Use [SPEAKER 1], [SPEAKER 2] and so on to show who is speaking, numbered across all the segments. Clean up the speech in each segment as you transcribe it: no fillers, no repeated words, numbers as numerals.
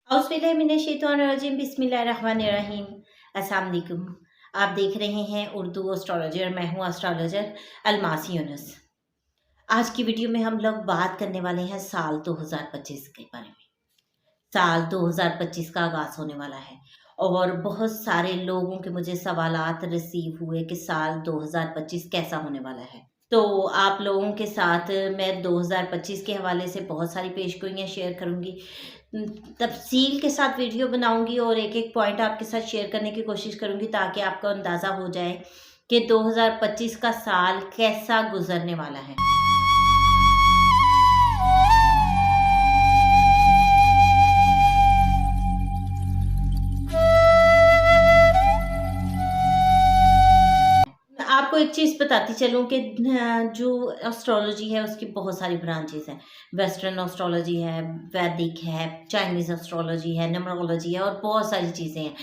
[SPEAKER 1] औज़ुबिल्लाहिमिनश्शैतानिर्रजीम बिस्मिल्लाहिर्रहमानिर्रहीम। अस्सलाम वालेकुम। आप देख रहे हैं उर्दू एस्ट्रोलॉजी और मैं हूँ एस्ट्रोलॉजर अलमास यूनुस। आज की वीडियो में हम लोग बात करने वाले हैं साल 2025 के बारे में। साल 2025 का आगाज़ होने वाला है और बहुत सारे लोगों के मुझे सवालात रिसीव हुए कि साल 2025 कैसा होने वाला है। तो आप लोगों के साथ मैं 2025 के हवाले से बहुत सारी पेशगोइयाँ शेयर करूँगी। तफ़सील के साथ वीडियो बनाऊँगी और एक-एक पॉइंट आपके साथ शेयर करने की कोशिश करूँगी ताकि आपको अंदाज़ा हो जाए कि 2025 का साल कैसा गुज़रने वाला है। आपको एक चीज़ बताती चलूँ कि जो एस्ट्रोलॉजी है उसकी बहुत सारी ब्रांचेस हैं। वेस्टर्न एस्ट्रोलॉजी है, वैदिक है, चाइनीज़ एस्ट्रोलॉजी है, न्यूमरोलॉजी है और बहुत सारी चीज़ें हैं।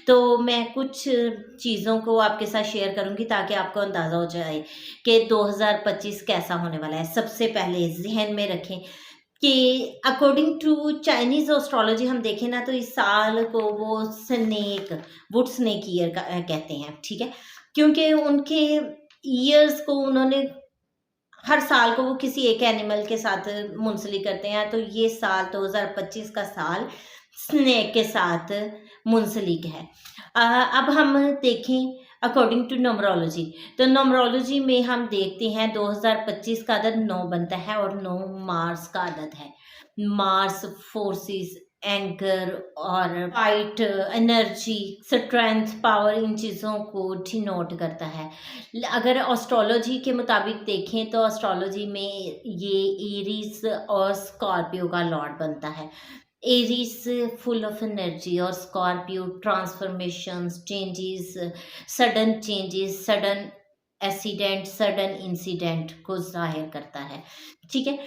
[SPEAKER 1] तो मैं कुछ चीज़ों को आपके साथ शेयर करूँगी ताकि आपको अंदाज़ा हो जाए कि 2025 कैसा होने वाला है। सबसे पहले ज़हन में रखें कि अकॉर्डिंग टू चाइनीज़ एस्ट्रोलॉजी हम देखें ना तो इस साल को वो वुड स्नेक ईयर कहते हैं, ठीक है? क्योंकि उनके ईयर्स को उन्होंने हर साल को वो किसी एक एनिमल के साथ मुंसलिक करते हैं, तो ये साल 2025 का साल स्नेक के साथ मुंसलिक है। अब हम देखें अकॉर्डिंग टू न्यूमरोलॉजी, तो न्यूमरोलॉजी में हम देखते हैं 2025 का अदद 9 बनता है और 9 मार्स का अदद है। मार्स फोर्सेस, एंकर और fight, energy, strength, power in चीज़ों को डिनोट करता है। अगर एस्ट्रोलॉजी के मुताबिक देखें तो एस्ट्रोलॉजी में ये एरीज और स्कॉर्पियो का लॉर्ड बनता है। एरीज फुल ऑफ एनर्जी और Scorpio transformations, changes, sudden changes, sudden accident, sudden incident को ज़ाहिर करता है। ठीक है?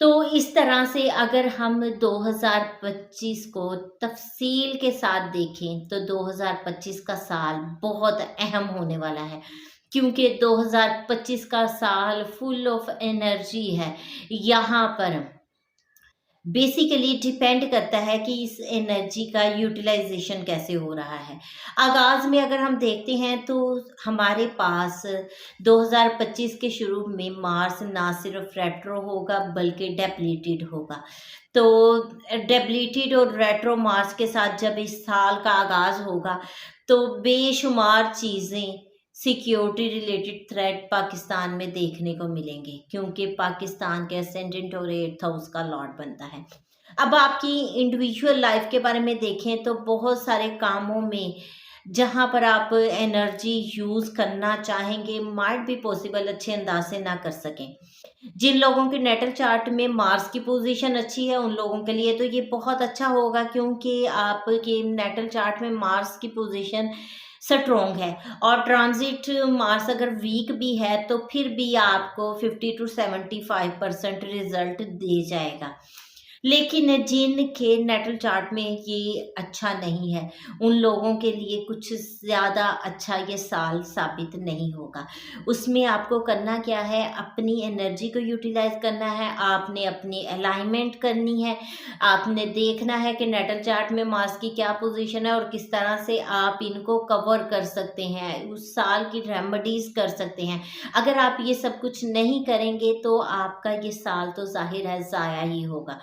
[SPEAKER 1] तो इस तरह से अगर हम 2025 को तफ़सील के साथ देखें तो 2025 का साल बहुत अहम होने वाला है, क्योंकि 2025 का साल फुल ऑफ एनर्जी है। यहाँ पर बेसिकली डिपेंड करता है कि इस एनर्जी का यूटिलाइजेशन कैसे हो रहा है। आगाज़ में अगर हम देखते हैं तो हमारे पास 2025 के शुरू में मार्स ना सिर्फ रेट्रो होगा बल्कि डेप्लीटेड होगा। तो डेप्लीटेड और रेट्रो मार्स के साथ जब इस साल का आगाज़ होगा तो बेशुमार चीज़ें सिक्योरिटी रिलेटेड थ्रेट पाकिस्तान में देखने को मिलेंगे, क्योंकि पाकिस्तान के असेंडेंट और 8th हाउस का लॉर्ड बनता है। अब आपकी इंडिविजुअल लाइफ के बारे में देखें तो बहुत सारे कामों में जहाँ पर आप एनर्जी यूज़ करना चाहेंगे माइट बी पॉसिबल अच्छे अंदाज से ना कर सकें। जिन लोगों के नेटल चार्ट में मार्स की पोजीशन अच्छी है उन लोगों के लिए तो ये बहुत अच्छा होगा, क्योंकि आपके नेटल चार्ट में मार्स की पोजीशन स्ट्रोंग है और ट्रांजिट मार्स अगर वीक भी है तो फिर भी आपको 50 टू 75% रिजल्ट दे जाएगा। लेकिन जिनके नेटल चार्ट में ये अच्छा नहीं है उन लोगों के लिए कुछ ज़्यादा अच्छा ये साल साबित नहीं होगा। उसमें आपको करना क्या है, अपनी एनर्जी को यूटिलाइज़ करना है, आपने अपनी अलाइनमेंट करनी है, आपने देखना है कि नेटल चार्ट में मार्स की क्या पोजीशन है और किस तरह से आप इनको कवर कर सकते हैं, उस साल की रेमेडीज़ कर सकते हैं। अगर आप ये सब कुछ नहीं करेंगे तो आपका ये साल तो ज़ाहिर है ज़ाया ही होगा।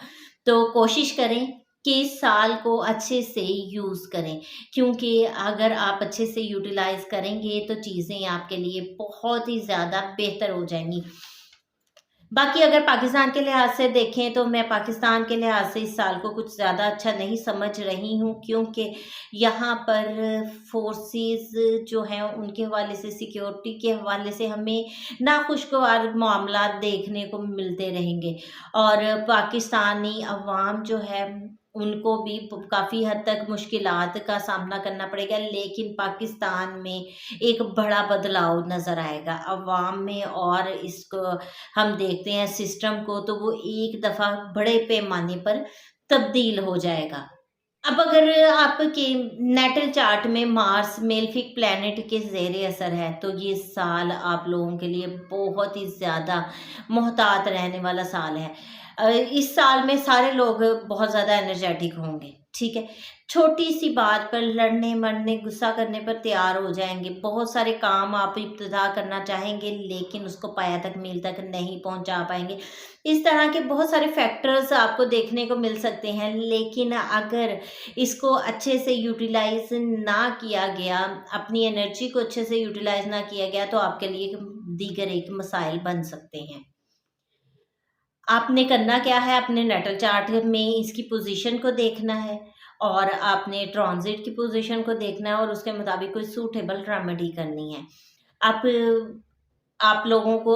[SPEAKER 1] तो कोशिश करें कि इस साल को अच्छे से यूज़ करें, क्योंकि अगर आप अच्छे से यूटिलाइज़ करेंगे तो चीज़ें आपके लिए बहुत ही ज़्यादा बेहतर हो जाएँगी। बाकी अगर पाकिस्तान के लिहाज से देखें तो मैं पाकिस्तान के लिहाज से इस साल को कुछ ज़्यादा अच्छा नहीं समझ रही हूँ, क्योंकि यहाँ पर फोर्सेस जो हैं उनके हवाले से, सिक्योरिटी के हवाले से हमें नाखुशगवार मामलात देखने को मिलते रहेंगे और पाकिस्तानी अवाम जो है उनको भी काफ़ी हद तक मुश्किलात का सामना करना पड़ेगा। लेकिन पाकिस्तान में एक बड़ा बदलाव नज़र आएगा अवाम में और इसको हम देखते हैं सिस्टम को तो वो एक दफ़ा बड़े पैमाने पर तब्दील हो जाएगा। अब अगर आपके नेटल चार्ट में मार्स मेलेफिक प्लैनेट के ज़ेरे असर है तो ये साल आप लोगों के लिए बहुत ही ज़्यादा मोहतात रहने वाला साल है। इस साल में सारे लोग बहुत ज़्यादा एनर्जेटिक होंगे। ठीक है। छोटी-सी बात पर लड़ने, मरने, गुस्सा करने पर तैयार हो जाएँगे। बहुत सारे काम आप इब्तिदा करना चाहेंगे लेकिन उसको पाया तक मील तक नहीं पहुँचा पाएँगे। इस तरह के बहुत सारे फैक्टर्स आपको देखने को मिल सकते हैं, लेकिन अगर इसको अच्छे से यूटिलाइज़ ना किया गया, अपनी एनर्जी को अच्छे से यूटिलाइज़ ना किया गया तो आपके लिए दीगर एक मसाइल बन सकते हैं। आपने करना क्या है, अपने नेटल चार्ट में इसकी पोज़ीशन को देखना है और आपने ट्रांज़िट की पोज़ीशन को देखना है और उसके मुताबिक कोई सूटेबल रेमेडी करनी है। आप आप लोगों को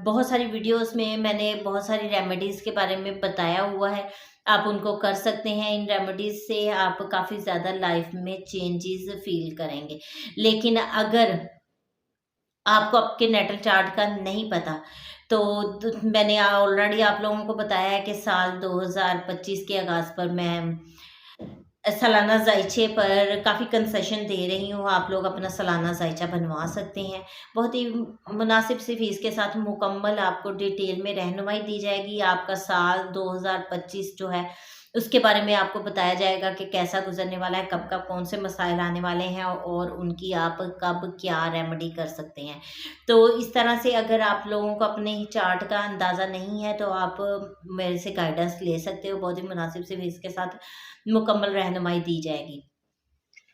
[SPEAKER 1] बहुत सारी वीडियोज़ में मैंने बहुत सारी रेमेडीज़ के बारे में बताया हुआ है। आप उनको कर सकते हैं, इन रेमेडीज़ से आप काफ़ी ज़्यादा लाइफ़ में चेंजेज़ फ़ील करेंगे। लेकिन अगर आपको आपके नेटल चार्ट का नहीं पता, तो मैंने ऑलरेडी आप लोगों को बताया है कि साल 2025 के आगाज़ पर मैं सालाना ज़ाइचे पर काफ़ी कंसेशन दे रही हूँ। आप लोग अपना सालाना ज़ाइचा बनवा सकते हैं। बहुत ही मुनासिब सी फ़ीस के साथ मुकम्मल आपको डिटेल में रहनुमाई दी जाएगी। आपका साल 2025 जो है, उसके बारे में आपको बताया जाएगा कि कैसा गुज़रने वाला है, कब-कब कौन से मसाइल आने वाले हैं और उनकी आप कब क्या रेमेडी कर सकते हैं। तो इस तरह से अगर आप लोगों को अपने ही चार्ट का अंदाज़ा नहीं है, तो आप मेरे से गाइडेंस ले सकते हो। बहुत ही मुनासिब सी फ़ीस के साथ मुकम्मल रहनुमाई दी जाएगी।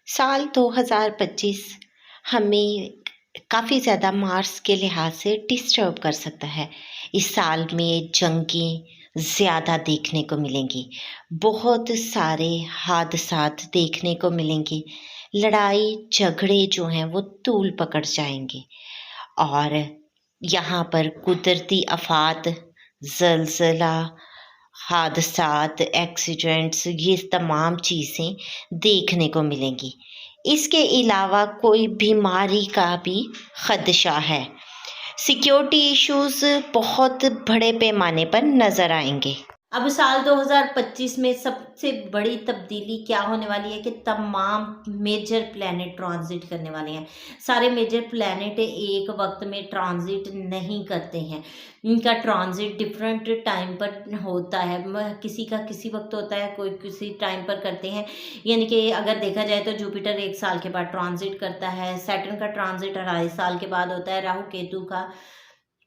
[SPEAKER 2] साल 2025 हमें काफ़ी ज़्यादा मार्स के लिहाज से डिस्टर्ब कर सकता है। इस साल में जंगें ज़्यादा देखने को मिलेंगी, बहुत सारे हादसात देखने को मिलेंगे, लड़ाई झगड़े जो हैं वो तूल पकड़ जाएंगे और यहाँ पर कुदरती आफ़ात, ज़लज़ला, हादसात, एक्सीडेंट्स ये तमाम चीज़ें देखने को मिलेंगी। इसके अलावा कोई बीमारी का भी ख़दशा है। सिक्योरिटी इश्यूज़ बहुत बड़े पैमाने पर नज़र आएँगे।
[SPEAKER 1] अब साल 2025 में सबसे बड़ी तब्दीली क्या होने वाली है कि तमाम मेजर प्लैनेट ट्रांजिट करने वाले हैं। सारे मेजर प्लैनेट एक वक्त में ट्रांजिट नहीं करते हैं। इनका ट्रांजिट डिफरेंट टाइम पर होता है। किसी का किसी वक्त होता है, कोई किसी टाइम पर करते हैं। यानी कि अगर देखा जाए तो जुपिटर 1 साल के बाद ट्रांजिट करता है, सैटर्न का ट्रांजिट 2.5 साल के बाद होता है, राहु केतु का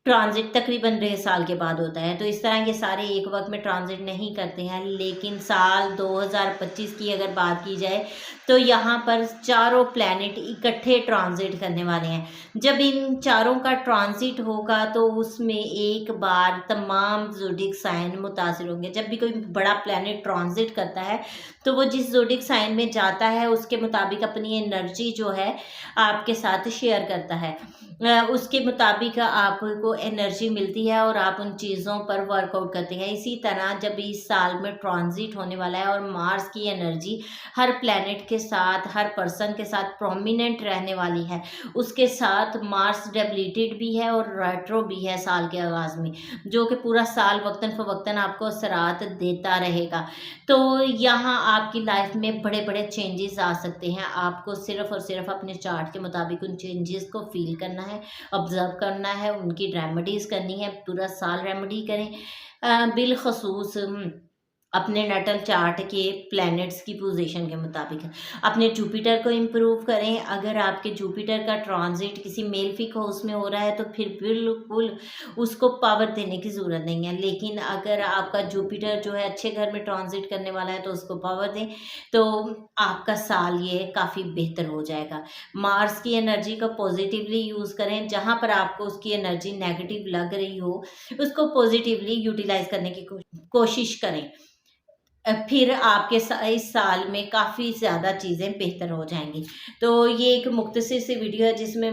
[SPEAKER 1] ट्रांजिट तकरीबन 1.5 साल के बाद होता है। तो इस तरह ये सारे एक वक्त में ट्रांजिट नहीं करते हैं। लेकिन साल 2025 की अगर बात की जाए तो यहाँ पर चारों प्लैनेट इकट्ठे ट्रांजिट करने वाले हैं। जब इन चारों का ट्रांजिट होगा तो उसमें एक बार तमाम ज़ोडिएक साइन मुतासिर होंगे। जब भी कोई बड़ा प्लैनेट ट्रांजिट करता है तो वो जिस ज़ोडिएक साइन में जाता है उसके मुताबिक अपनी एनर्जी जो है आपके साथ शेयर करता है। उसके मुताबिक आपको एनर्जी मिलती है और आप उन चीज़ों पर वर्कआउट करते हैं। इसी तरह जब इस साल में ट्रांजिट होने वाला है और मार्स की एनर्जी हर प्लैनेट के साथ, हर पर्सन के साथ प्रोमिनेंट रहने वाली है। उसके साथ मार्स डेबिलिटेड भी है और रेट्रो भी है साल के आगाज़ में, जो कि पूरा साल वक्तन फ़वक्तन आपको असरात देता रहेगा। तो यहाँ आपकी लाइफ में बड़े-बड़े चेंजेस आ सकते हैं। आपको सिर्फ़ और सिर्फ़ अपने चार्ट के मुताबिक उन चेंजेस को फ़ील करना है, ऑब्ज़र्व करना है, उनकी रेमेडीज़ करनी है, पूरा साल रेमेडी करें। बिलख़ुसूस अपने नेटल चार्ट के प्लैनेट्स की पोजीशन के मुताबिक अपने जुपिटर को इम्प्रूव करें। अगर आपके जुपिटर का ट्रांजिट किसी मेलेफिक हाउस में हो रहा है तो फिर बिल्कुल उसको पावर देने की ज़रूरत नहीं है। लेकिन अगर आपका जुपिटर जो है अच्छे घर में ट्रांजिट करने वाला है तो उसको पावर दें, तो आपका साल ये काफ़ी बेहतर हो जाएगा। मार्स की एनर्जी को पॉजिटिवली यूज़ करें। जहाँ पर आपको उसकी एनर्जी नेगेटिव लग रही हो उसको पॉजिटिवली यूटिलाइज़ करने की कोशिश करें। फिर आपके इस साल में काफ़ी ज़्यादा चीज़ें बेहतर हो जाएँगी। तो ये एक मुख्तसर सी वीडियो है जिसमें